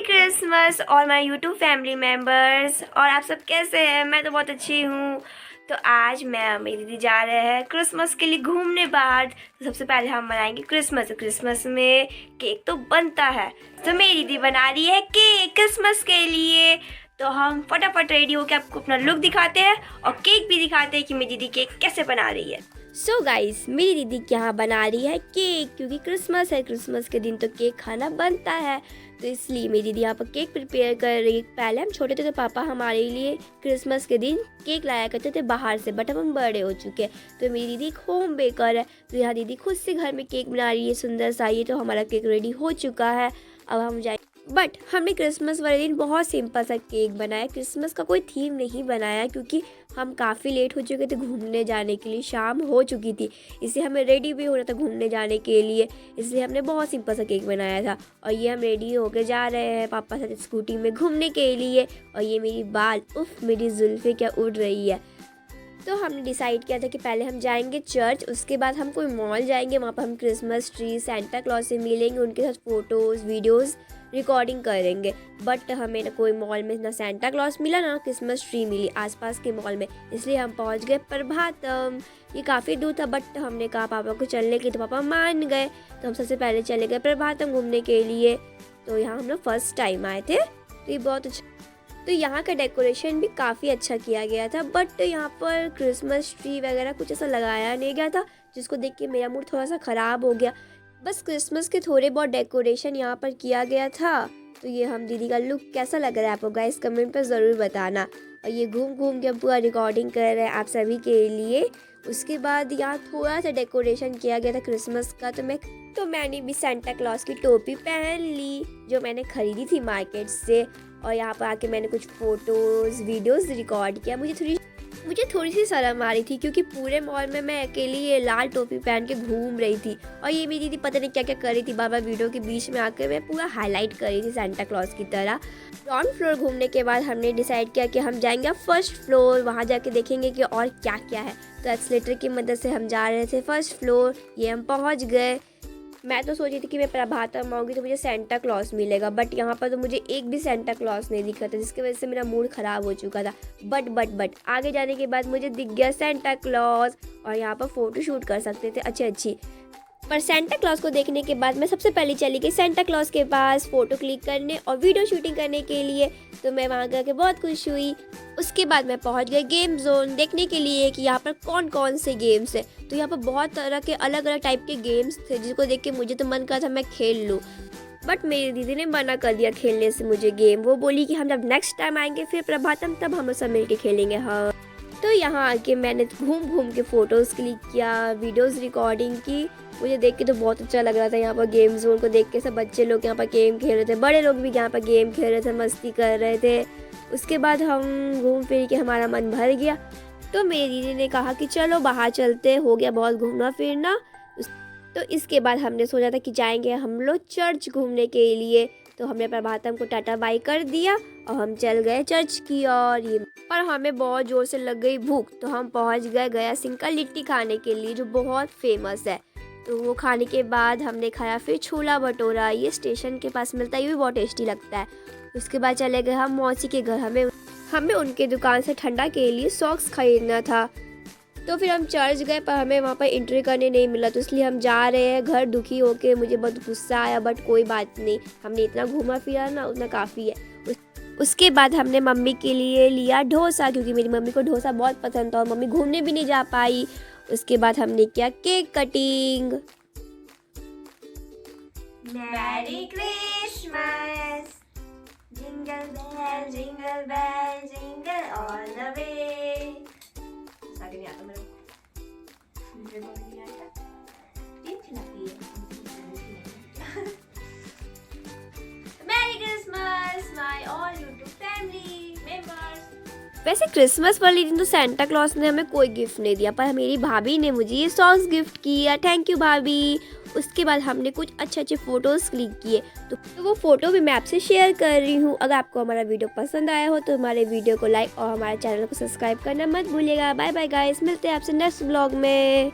Christmas all my YouTube family members. और आप सब कैसे हैं? मैं तो बहुत अच्छी हूँ। तो आज मैं और मेरी दीदी जा रहे हैं क्रिसमस के लिए घूमने बाहर। तो सबसे पहले हम बनाएंगे क्रिसमस। क्रिसमस में केक तो बनता है, तो मेरी दीदी बना रही है केक क्रिसमस के लिए। तो हम फटाफट रेडी होकर आपको अपना लुक दिखाते हैं और केक भी दिखाते हैं कि मेरी दीदी केक कैसे बना रही है। सो गाइस, मेरी दीदी यहाँ बना रही है केक, क्योंकि क्रिसमस है। क्रिसमस के दिन तो केक खाना बनता है, तो इसलिए मेरी दीदी यहाँ पर केक प्रिपेयर कर रही है। पहले हम छोटे थे तो पापा हमारे लिए क्रिसमस के दिन केक लाया करते थे बाहर से, बट अब हम बड़े हो चुके हैं। तो मेरी दीदी एक होम बेकर है, तो यहाँ दीदी खुद से घर में केक बना रही है सुंदर सा। ये तो हमारा केक रेडी हो चुका है, अब हम जाए। बट हमने क्रिसमस वाले दिन बहुत सिंपल सा केक बनाया। क्रिसमस का कोई थीम नहीं बनाया, क्योंकि हम काफ़ी लेट हो चुके थे घूमने जाने के लिए, शाम हो चुकी थी, इसलिए हमें रेडी भी होना था घूमने जाने के लिए। इसलिए हमने बहुत सिंपल सा केक बनाया था। और ये हम रेडी होकर जा रहे हैं पापा साथ स्कूटी में घूमने के लिए। और ये मेरी बाल, उफ मेरी जुल्फ़े क्या उड़ रही है। तो हमने डिसाइड किया था कि पहले हम जाएंगे चर्च, उसके बाद हम कोई मॉल जाएंगे। वहाँ पर हम क्रिसमस ट्री, सेंटा क्लॉज से मिलेंगे, उनके साथ फ़ोटोज़ वीडियोज़ रिकॉर्डिंग करेंगे। बट हमें ना कोई मॉल में ना सेंटा क्लॉज मिला ना क्रिसमस ट्री मिली आसपास के मॉल में, इसलिए हम पहुंच गए प्रभातम। ये काफ़ी दूर था, बट हमने कहा पापा को चलने की, तो पापा मान गए। तो हम सबसे पहले चले गए प्रभातम घूमने के लिए। तो यहाँ हम लोग फर्स्ट टाइम आए थे, तो ये बहुत अच्छा। तो यहाँ का डेकोरेशन भी काफ़ी अच्छा किया गया था, बट यहाँ पर क्रिसमस ट्री वगैरह कुछ ऐसा लगाया नहीं गया था, जिसको देख के मेरा मूड थोड़ा सा ख़राब हो गया। बस क्रिसमस के थोड़े बहुत डेकोरेशन यहाँ पर किया गया था। तो ये हम दीदी का लुक कैसा लग रहा है आपको गाइस कमेंट पर ज़रूर बताना। और ये घूम घूम के हम पूरा रिकॉर्डिंग कर रहे हैं आप सभी के लिए। उसके बाद यहाँ थोड़ा सा डेकोरेशन किया गया था क्रिसमस का। तो मैंने भी सेंटा क्लॉज की टोपी पहन ली, जो मैंने ख़रीदी थी मार्केट से। और यहाँ पर आके मैंने कुछ फ़ोटोज़ वीडियोज़ रिकॉर्ड किया। मुझे थोड़ी सी शर्म आ रही थी, क्योंकि पूरे मॉल में मैं अकेली ये लाल टोपी पहन के घूम रही थी। और ये मेरी दीदी पता नहीं क्या क्या कर रही थी, बार वीडियो के बीच में आकर मैं पूरा हाईलाइट कर रही थी सेंटा क्लॉज की तरह। ग्राउंड फ्लोर घूमने के बाद हमने डिसाइड किया कि हम जाएंगे फर्स्ट फ्लोर, वहाँ जाके देखेंगे कि और क्या क्या है। तो एक्सलेटर की मदद से हम जा रहे थे फर्स्ट फ्लोर। ये हम पहुँच गए। मैं तो सोची थी कि मैं प्रभातम आऊँगी तो मुझे सेंटा क्लॉज मिलेगा, बट यहाँ पर तो मुझे एक भी सेंटा क्लॉज नहीं दिखा था, जिसकी वजह से मेरा मूड ख़राब हो चुका था। बट आगे जाने के बाद मुझे दिख गया सेंटा क्लॉज, और यहाँ पर फ़ोटो शूट कर सकते थे अच्छी। पर सेंटा क्लॉज को देखने के बाद मैं सबसे पहले चली गई सेंटा क्लॉज के पास फ़ोटो क्लिक करने और वीडियो शूटिंग करने के लिए। तो मैं वहाँ करके बहुत खुश हुई। उसके बाद मैं पहुँच गई गेम जोन देखने के लिए कि यहाँ पर कौन कौन से गेम्स है। तो यहाँ पर बहुत तरह के अलग अलग टाइप के गेम्स थे, जिसको देख के मुझे तो मन कर था मैं खेल लूँ। बट मेरी दीदी ने मना कर दिया खेलने से मुझे गेम। वो बोली कि हम जब नेक्स्ट टाइम आएंगे फिर प्रभातम, तब हम सब मिल के खेलेंगे। हाँ, तो यहाँ आके मैंने घूम घूम के फ़ोटोज़ क्लिक किया, वीडियोज़ रिकॉर्डिंग की। मुझे देख के तो बहुत अच्छा लग रहा था। यहाँ पर गेम जोन को देख के सब बच्चे लोग यहाँ पर गेम खेल रहे थे, बड़े लोग भी यहाँ पर गेम खेल रहे थे, मस्ती कर रहे थे। उसके बाद हम घूम फिर के हमारा मन भर गया। तो मेरी दीदी ने कहा कि चलो बाहर चलते, हो गया बहुत घूमना फिरना। तो इसके बाद हमने सोचा था कि जाएंगे हम लोग चर्च घूमने के लिए। तो हमने प्रभातम को टाटा बाय कर दिया और हम चल गए चर्च की ओर। पर हमें बहुत ज़ोर से लग गई भूख, तो हम पहुंच गए गया सिंह का लिट्टी खाने के लिए, जो बहुत फेमस है। तो वो खाने के बाद हमने खाया फिर छोला भटूरा, ये स्टेशन के पास मिलता है, ये भी बहुत टेस्टी लगता है। उसके बाद चले गए हम मौसी के घर। हमें उनके दुकान से ठंडा के लिए सॉक्स खरीदना था। तो फिर हम चर्च गए, पर हमें वहाँ पर एंट्री करने नहीं मिला, तो इसलिए हम जा रहे हैं घर दुखी होके। मुझे बहुत गुस्सा आया, बट कोई बात नहीं, हमने इतना घूमा फिरा ना, उतना काफ़ी है। उसके बाद हमने मम्मी के लिए लिया डोसा, क्योंकि मेरी मम्मी को डोसा बहुत पसंद था और मम्मी घूमने भी नहीं जा पाई। उसके बाद हमने किया cake cutting. Merry Christmas, jingle bell jingle all the way. आगे नहीं आता मेरे merry Christmas my all YouTube family members. वैसे क्रिसमस वाले दिन तो सेंटा क्लॉज ने हमें कोई गिफ्ट नहीं दिया, पर मेरी भाभी ने मुझे ये सॉक्स गिफ्ट किया, थैंक यू भाभी। उसके बाद हमने कुछ अच्छे फ़ोटोज़ क्लिक किए, तो वो फ़ोटो भी मैं आपसे शेयर कर रही हूँ। अगर आपको हमारा वीडियो पसंद आया हो तो हमारे वीडियो को लाइक और हमारे चैनल को सब्सक्राइब करना मत भूलिएगा। बाय बाय गाइस, मिलते हैं आपसे नेक्स्ट व्लॉग में।